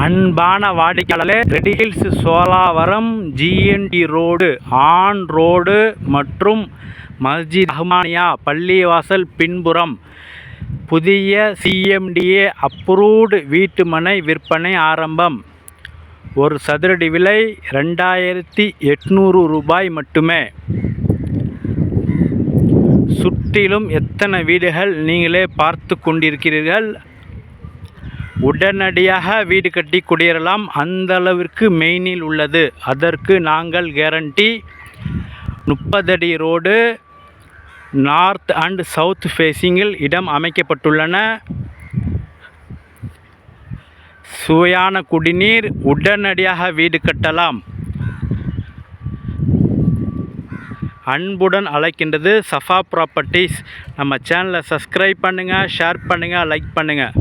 அன்பான வாடிக்கையாளர்களே, red hills Cholavaram GND road, on road மற்றும் மஸ்ஜித் ரஹ்மானியா பள்ளிவாசல் பின்புறம் புதிய சிஎம்டிஏ அப்ரூவ்டு வீட்டுமனை விற்பனை ஆரம்பம். ஒரு சதுரடி விலை 2800 ரூபாய் மட்டுமே. சுற்றிலும் எத்தனை வீடுகள் நீங்களே பார்த்து கொண்டிருக்கிறீர்கள். உடனடியாக வீடு கட்டி குடியேறலாம். அந்த அளவிற்கு மெயினில் உள்ளது. அதற்கு நாங்கள் கேரண்டி. 30 அடி ரோடு, நார்த் அண்ட் சவுத் ஃபேஸிங்கில் இடம் அமைக்கப்பட்டுள்ளன. சுவையான குடிநீர். உடனடியாக வீடு கட்டலாம். அன்புடன் அழைக்கின்றது சஃபா ப்ராப்பர்ட்டிஸ். நம்ம சேனலை சப்ஸ்கிரைப் பண்ணுங்கள், ஷேர் பண்ணுங்கள், லைக் பண்ணுங்கள்.